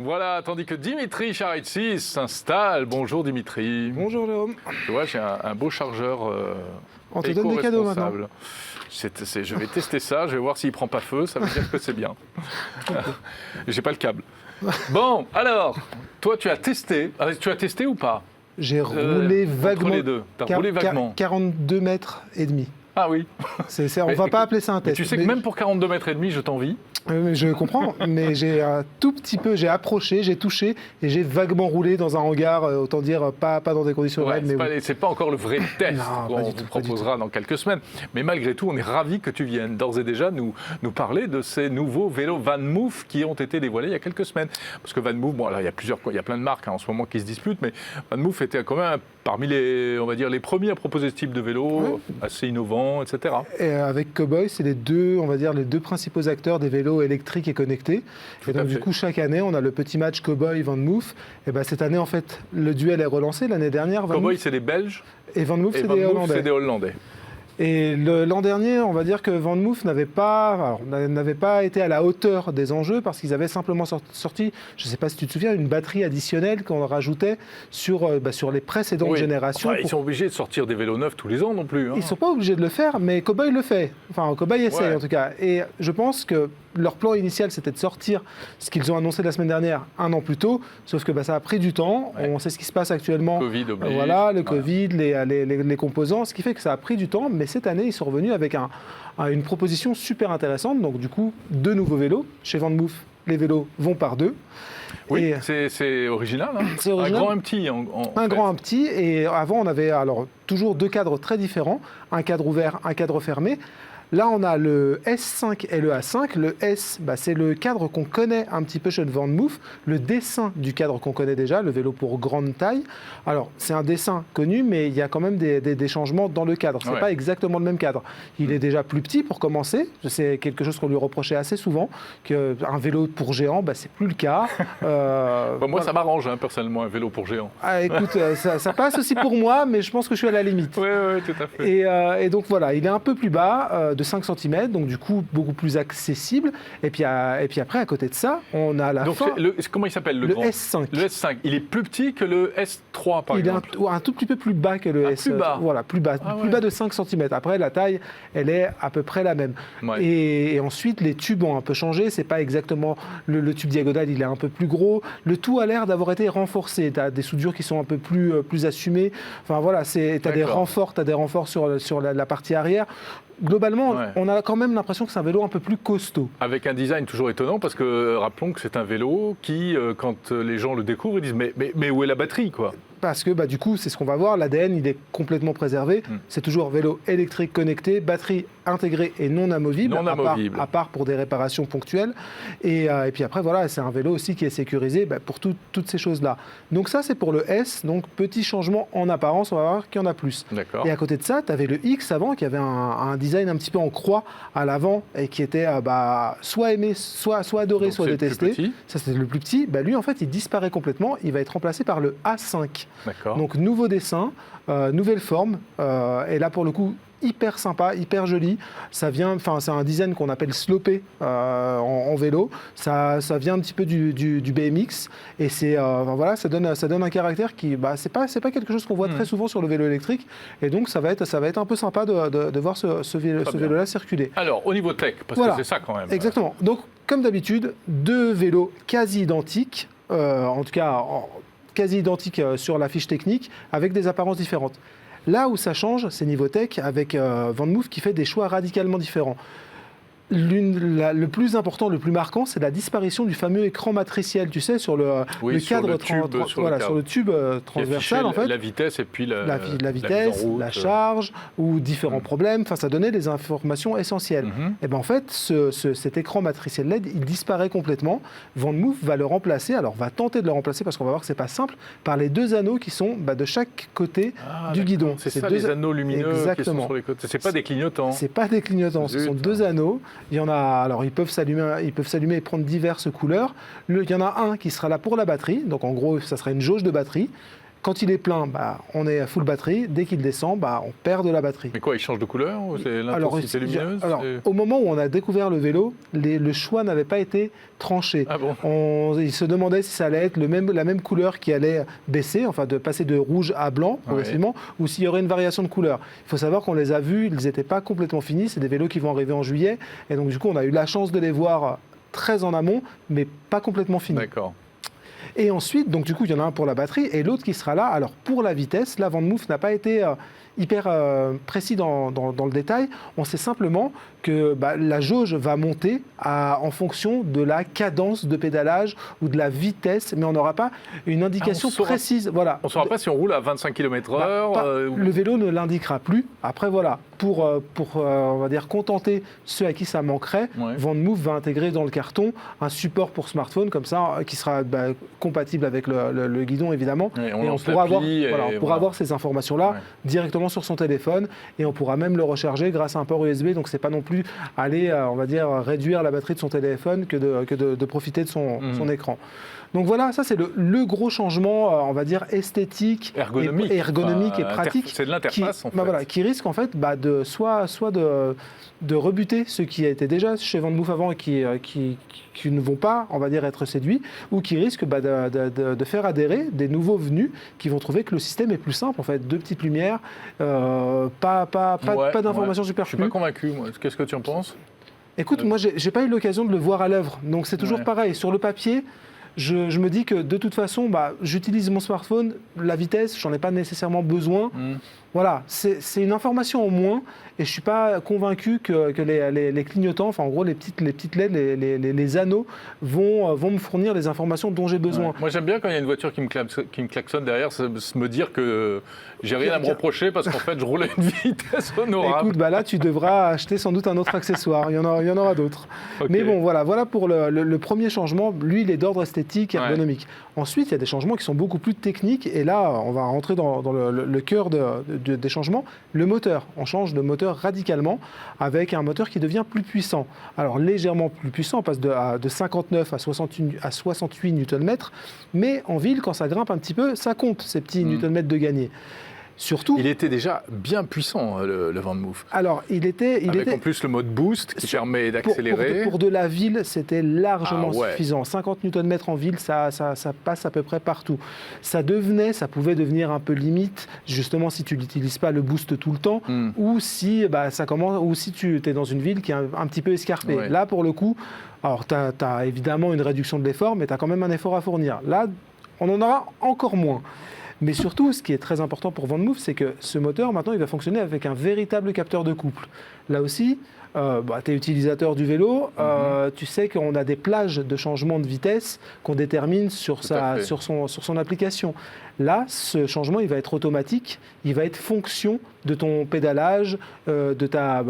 Voilà, tandis que Dimitri Charitsis s'installe. Bonjour Dimitri. Bonjour Jérôme. Tu vois, j'ai un beau chargeur on te donne des cadeaux maintenant. Je vais tester ça, je vais voir s'il ne prend pas feu, ça veut dire que c'est bien. J'ai pas le câble. Bon, alors, toi tu as testé. Tu as testé ou pas ? J'ai roulé vaguement. Entre les deux, tu as roulé vaguement. 42 mètres et demi. Ah oui. On ne va pas appeler ça un test. Tu sais que même pour 42 mètres et demi, je t'envie. Je comprends, mais j'ai un tout petit peu, j'ai approché, j'ai touché et j'ai vaguement roulé dans un hangar, autant dire pas dans des conditions réelles. C'est pas encore le vrai test qu'on vous proposera dans quelques semaines. Mais malgré tout, on est ravis que tu viennes d'ores et déjà nous parler de ces nouveaux vélos VanMoof qui ont été dévoilés il y a quelques semaines. Parce que VanMoof, bon, alors, il y a plein de marques en ce moment qui se disputent, mais VanMoof était quand même parmi les premiers à proposer ce type de vélo, assez innovant, etc. Et avec Cowboy, c'est les deux principaux acteurs des vélos électriques et connectés. Et donc du coup, chaque année, on a le petit match Cowboy-VanMoof. Et cette année, en fait, le duel est relancé. L'année dernière, Cowboy, c'est des Belges. Et VanMoof, c'est des Hollandais. Et l'an dernier, on va dire que VanMoof n'avait pas été à la hauteur des enjeux parce qu'ils avaient simplement sorti, je ne sais pas si tu te souviens, une batterie additionnelle qu'on rajoutait sur les précédentes générations. Ils sont obligés de sortir des vélos neufs tous les ans non plus. Ils ne sont pas obligés de le faire, mais Cowboy le fait. Enfin, Cowboy essaye en tout cas. Et je pense que leur plan initial, c'était de sortir ce qu'ils ont annoncé la semaine dernière, un an plus tôt, sauf que ça a pris du temps. On sait ce qui se passe actuellement. Covid oblige. Le Covid, les composants, ce qui fait que ça a pris du temps. Mais cette année, ils sont revenus avec une proposition super intéressante. Donc du coup, 2 nouveaux vélos. Chez VanMoof, les vélos vont par 2. Oui, c'est original. C'est original. Un grand, un petit. Grand, un petit. Et avant, on avait toujours 2 cadres très différents. Un cadre ouvert, un cadre fermé. Là, on a le S5 et le A5. Le S, c'est le cadre qu'on connaît un petit peu chez VanMoof, le dessin du cadre qu'on connaît déjà, le vélo pour grande taille. Alors, c'est un dessin connu, mais il y a quand même des changements dans le cadre. Ce n'est pas exactement le même cadre. Il est déjà plus petit pour commencer. C'est quelque chose qu'on lui reprochait assez souvent, qu'un vélo pour géant, c'est plus le cas. Moi, ça m'arrange, personnellement, un vélo pour géant. Ah, écoute, ça passe aussi pour moi, mais je pense que je suis à la limite. Oui, tout à fait. Et donc voilà, il est un peu plus bas, de 5 cm, donc du coup beaucoup plus accessible. Et puis après, à côté de ça, on a la fin. Comment il s'appelle le grand S5. Le S5. Il est plus petit que le S3 par exemple. Il est un tout petit peu plus bas que le S. Plus bas. Voilà, plus bas de 5 cm. Après, la taille, elle est à peu près la même. Ouais. Et ensuite, les tubes ont un peu changé. C'est pas exactement le tube diagonal, il est un peu plus gros. Le tout a l'air d'avoir été renforcé. Tu as des soudures qui sont un peu plus assumées. Enfin voilà, tu as des renforts sur la partie arrière. globalement, Ouais. on a quand même l'impression que c'est un vélo un peu plus costaud. Avec un design toujours étonnant, parce que rappelons que c'est un vélo qui, quand les gens le découvrent, ils disent mais où est la batterie, quoi? Parce que du coup, c'est ce qu'on va voir, l'ADN, il est complètement préservé. C'est toujours vélo électrique connecté, batterie intégrée et non amovible, à part pour des réparations ponctuelles. Et puis après, voilà, c'est un vélo aussi qui est sécurisé pour toutes ces choses-là. Donc ça, c'est pour le S. Donc petit changement en apparence, on va voir qu'il y en a plus. D'accord. Et à côté de ça, tu avais le X avant, qui avait un design un petit peu en croix à l'avant et qui était soit aimé, soit adoré, Donc soit c'est le plus détesté. petit. Ça, c'était le plus petit. Lui, en fait, il disparaît complètement. Il va être remplacé par le A5. D'accord. Donc nouveau dessin, nouvelle forme, et là pour le coup hyper sympa, hyper joli. Ça vient, c'est un design qu'on appelle slopé en vélo. Ça vient un petit peu du BMX et c'est voilà, ça donne un caractère qui c'est pas quelque chose qu'on voit très souvent sur le vélo électrique et donc ça va être un peu sympa de voir ce vélo-là circuler. Alors au niveau tech, parce Voilà. que c'est ça quand même. Exactement. Donc comme d'habitude, deux vélos quasi identiques, en tout cas quasi identiques sur la fiche technique, avec des apparences différentes. Là où ça change, c'est niveau tech, avec VanMoof qui fait des choix radicalement différents. Le plus important, le plus marquant, c'est la disparition du fameux écran matriciel, tu sais, sur le cadre, sur le tube transversal, en fait. La vitesse et puis la vitesse, la charge ou différents problèmes. Enfin, ça donnait des informations essentielles. Et ben en fait, cet écran matriciel LED, il disparaît complètement. VanMoof va le remplacer. Alors, va tenter de le remplacer parce qu'on va voir que c'est pas simple par les deux anneaux qui sont de chaque côté du guidon. C'est ça, les anneaux lumineux qui sont sur les côtés. C'est pas des clignotants. C'est pas des clignotants. Ce sont deux anneaux. Il y en a, alors ils peuvent s'allumer et prendre diverses couleurs. Il y en a un qui sera là pour la batterie, donc en gros, ça sera une jauge de batterie. Quand il est plein, on est à full batterie. Dès qu'il descend, on perd de la batterie. Mais quoi, il change de couleur ou c'est l'intensité lumineuse? Au moment où on a découvert le vélo, le choix n'avait pas été tranché. Ah bon? Il se demandait si ça allait être la même couleur qui allait baisser, enfin de passer de rouge à blanc progressivement, ou s'il y aurait une variation de couleur. Il faut savoir qu'on les a vus, ils n'étaient pas complètement finis. C'est des vélos qui vont arriver en juillet. Et donc du coup, on a eu la chance de les voir très en amont, mais pas complètement finis. D'accord. Et ensuite, donc du coup, il y en a un pour la batterie et l'autre qui sera là. Alors pour la vitesse, là, VanMoof n'a pas été hyper précis dans le détail. On sait simplement que la jauge va monter en fonction de la cadence de pédalage ou de la vitesse, mais on n'aura pas une indication précise. Voilà. On ne saura pas si on roule à 25 km/h. Le vélo ne l'indiquera plus. Après, voilà, pour on va dire contenter ceux à qui ça manquerait, VanMoof va intégrer dans le carton un support pour smartphone comme ça, qui sera compatible avec le guidon évidemment. Et on pourra avoir ces informations-là directement sur son téléphone et on pourra même le recharger grâce à un port USB. Donc c'est pas non plus aller, on va dire, réduire la batterie de son téléphone que de profiter de son écran. Donc voilà, ça c'est le gros changement, on va dire, esthétique, ergonomique et pratique. C'est de l'interface en fait. Voilà, qui risque en fait de soit de rebuter ceux qui étaient déjà chez VanMoof avant et qui ne vont pas, on va dire, être séduits, ou qui risquent de faire adhérer des nouveaux venus qui vont trouver que le système est plus simple, en fait, deux petites lumières, pas d'informations superflues. Je suis pas convaincu, moi. Qu'est-ce que tu en penses? Écoute, moi, j'ai pas eu l'occasion de le voir à l'œuvre, donc c'est toujours pareil. Sur le papier, je me dis que de toute façon, j'utilise mon smartphone, la vitesse, j'en ai pas nécessairement besoin. Voilà, c'est une information en moins et je ne suis pas convaincu que les clignotants, enfin en gros les petites LED, les anneaux vont me fournir les informations dont j'ai besoin. Moi j'aime bien quand il y a une voiture qui me klaxonne derrière, me dire que j'ai rien à me reprocher parce qu'en fait je roule à une vitesse honorable. Écoute, là tu devras acheter sans doute un autre accessoire, il y en aura d'autres. Okay. Mais bon voilà pour le premier changement, lui il est d'ordre esthétique, ergonomique. Ensuite il y a des changements qui sont beaucoup plus techniques et là on va rentrer dans le cœur des changements, le moteur. On change de moteur radicalement avec un moteur qui devient plus puissant. Alors légèrement plus puissant, on passe de 59 à 68 Nm, mais en ville, quand ça grimpe un petit peu, ça compte ces petits Nm de gagné. Surtout, il était déjà bien puissant, le VanMoof. Alors, il était en plus le mode boost qui permet d'accélérer. Pour de la ville, c'était largement suffisant. 50 Nm en ville, ça passe à peu près partout. Ça pouvait devenir un peu limite, justement, si tu n'utilises pas le boost tout le temps, ou si tu es dans une ville qui est un petit peu escarpée. Ouais. Là, pour le coup, alors tu as évidemment une réduction de l'effort, mais tu as quand même un effort à fournir. Là, on en aura encore moins. Mais surtout, ce qui est très important pour VanMoof, c'est que ce moteur, maintenant, il va fonctionner avec un véritable capteur de couple. Là aussi, tu es utilisateur du vélo, tu sais qu'on a des plages de changement de vitesse qu'on détermine sur son application. Là, ce changement, il va être automatique, il va être fonction de ton pédalage, de ta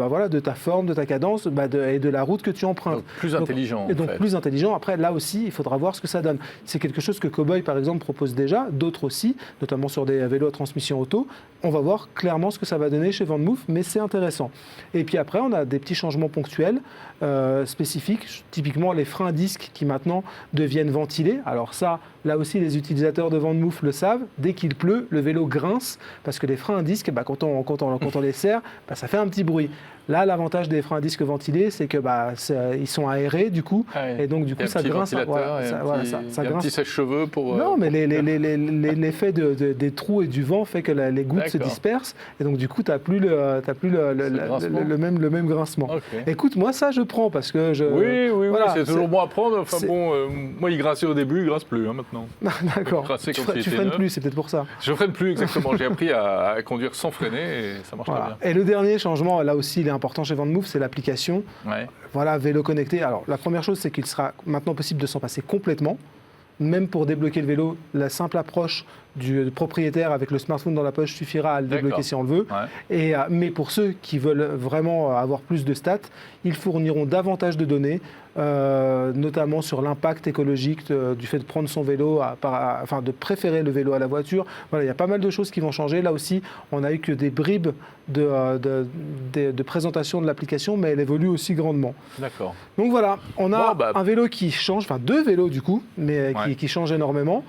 forme, de ta cadence et de la route que tu empruntes. Donc plus intelligent. Plus intelligent. Après, là aussi, il faudra voir ce que ça donne. C'est quelque chose que Cowboy, par exemple, propose déjà, d'autres aussi, notamment sur des vélos à transmission auto. On va voir clairement ce que ça va donner chez VanMoof, mais c'est intéressant. Et puis après, on a des petits changements ponctuels, spécifiques, typiquement les freins à disque qui maintenant deviennent ventilés. Alors ça, là aussi, les utilisateurs de VanMoof le savent. Dès qu'il pleut, le vélo grince parce que les freins à disque, quand on les serre, ça fait un petit bruit. Là, l'avantage des freins à disque ventilés, c'est que ils sont aérés du coup, et donc du coup ça grince. Ça grince. Un petit sèche-cheveux pour. Non, mais l'effet des trous et du vent fait que les gouttes se dispersent, et donc du coup tu n'as plus le même grincement. Okay. Écoute, moi ça je prends parce que Oui, c'est toujours bon à prendre. Enfin bon, moi il grinçait au début, il grince plus maintenant. D'accord. Tu freines plus, c'est peut-être pour ça. Je freine plus exactement. J'ai appris à conduire sans freiner et ça marche très bien. Et le dernier changement, là aussi, il est important chez VanMoof, c'est l'application. Ouais. Voilà, vélo connecté. Alors, la première chose, c'est qu'il sera maintenant possible de s'en passer complètement. Même pour débloquer le vélo, la simple approche du propriétaire avec le smartphone dans la poche suffira à le débloquer si on le veut. Ouais. Mais pour ceux qui veulent vraiment avoir plus de stats, ils fourniront davantage de données, notamment sur l'impact écologique du fait de prendre son vélo, de préférer le vélo à la voiture. Voilà, il y a pas mal de choses qui vont changer. Là aussi, on n'a eu que des bribes de présentation de l'application, mais elle évolue aussi grandement. D'accord. Donc voilà, on a un vélo qui change, enfin 2 vélos du coup, mais qui changent énormément.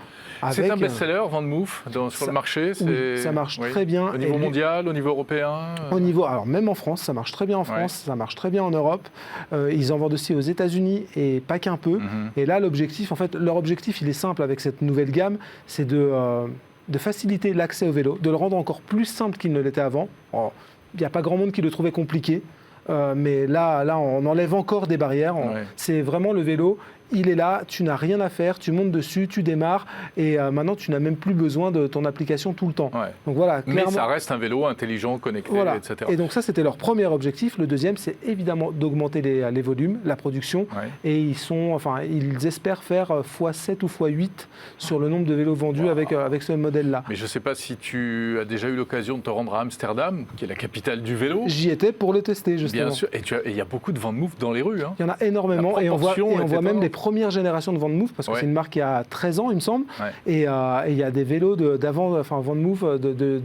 C'est un best-seller, VanMoof, sur le marché. Oui, ça marche très bien. Au niveau mondial, au niveau européen alors même en France, ça marche très bien en France, ça marche très bien en Europe. Ils en vendent aussi aux États-Unis et pas qu'un peu. Et là, leur objectif, il est simple avec cette nouvelle gamme, c'est de faciliter l'accès au vélo, de le rendre encore plus simple qu'il ne l'était avant. Il n'y a pas grand monde qui le trouvait compliqué. Mais là, on enlève encore des barrières. C'est vraiment le vélo. Il est là, tu n'as rien à faire, tu montes dessus, tu démarres et maintenant tu n'as même plus besoin de ton application tout le temps. Ouais. Donc voilà, clairement, mais ça reste un vélo intelligent, connecté, etc. Et donc ça c'était leur premier objectif. Le deuxième c'est évidemment d'augmenter les volumes, la production. Et ils espèrent faire x7 ou x8 sur le nombre de vélos vendus avec ce modèle-là. Mais je ne sais pas si tu as déjà eu l'occasion de te rendre à Amsterdam, qui est la capitale du vélo. J'y étais pour le tester justement. Bien sûr, et il y a beaucoup de VanMoof dans les rues. Il y en a énormément et on voit même les premières générations de VanMoof, parce que c'est une marque qui a 13 ans, il me semble. Et il y a des vélos d'avant, VanMoof, de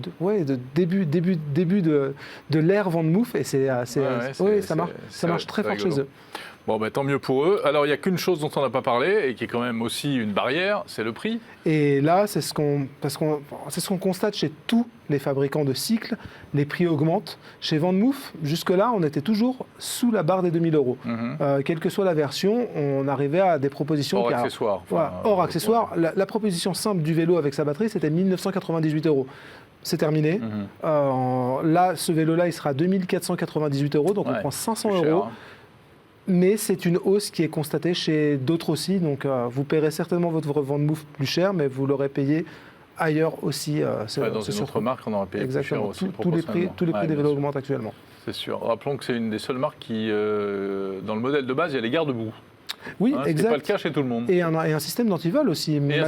début de l'ère VanMoof. Et ça marche très fort chez eux. Bon, tant mieux pour eux. Alors, il n'y a qu'une chose dont on n'a pas parlé et qui est quand même aussi une barrière, c'est le prix. Et là, c'est ce qu'on constate chez tous les fabricants de cycles. Les prix augmentent. Chez VanMoof, jusque-là, on était toujours sous la barre des 2 000 €. Quelle que soit la version, on arrivait à des propositions... Hors accessoires. Hors accessoires. La proposition simple du vélo avec sa batterie, c'était 1 998 €. C'est terminé. Là, ce vélo-là, il sera 2 498 €, donc on prend 500 €. Mais c'est une hausse qui est constatée chez d'autres aussi. Donc, vous paierez certainement votre VanMoof plus cher, mais vous l'aurez payé ailleurs aussi. Dans une autre marque, on aurait payé plus cher aussi. Tous les prix des vélos augmentent actuellement. C'est sûr. Rappelons que c'est une des seules marques qui, dans le modèle de base, il y a les garde-boue. Oui, exact. C'est pas le cas chez tout le monde. Et un système d'antivol aussi. Il n'est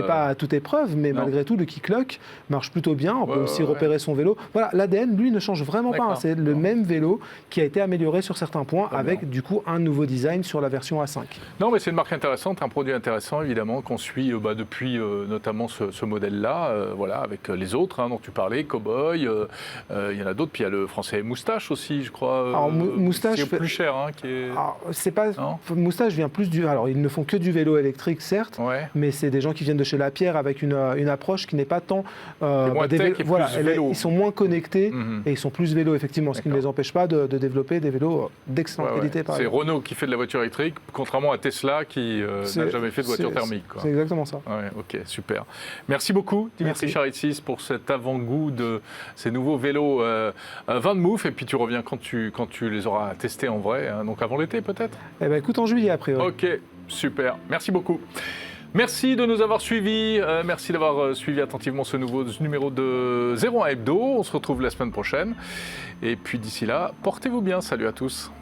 pas à toute épreuve, mais malgré tout, le kick-lock marche plutôt bien. On peut aussi repérer son vélo. Voilà, l'ADN, lui, ne change vraiment pas. C'est le même vélo qui a été amélioré sur certains points avec, du coup, un nouveau design sur la version A5. Non, mais c'est une marque intéressante, un produit intéressant, évidemment, qu'on suit depuis notamment ce modèle-là, avec les autres dont tu parlais, Cowboy. Il y en a d'autres. Puis il y a le français Moustache aussi, je crois. Alors, Moustache, qui est plus cher. C'est pas... Moustache vient plus du... Alors, ils ne font que du vélo électrique, certes, mais c'est des gens qui viennent de chez Lapierre avec une approche qui n'est pas tant... ils sont moins connectés et ils sont plus vélo, effectivement, ce qui ne les empêche pas de développer des vélos d'excellente qualité. C'est Renault qui fait de la voiture électrique, contrairement à Tesla qui n'a jamais fait de voiture thermique. C'est exactement ça. Ok, super. Merci beaucoup, Dimitri Charitsis, pour cet avant-goût de ces nouveaux vélos VanMoof. Et puis tu reviens quand tu les auras testés en vrai, donc avant l'été peut-être. Écoute, en juillet après. Ok, super. Merci beaucoup. Merci de nous avoir suivis. Merci d'avoir suivi attentivement ce nouveau numéro de 01 Hebdo. On se retrouve la semaine prochaine. Et puis d'ici là, portez-vous bien. Salut à tous.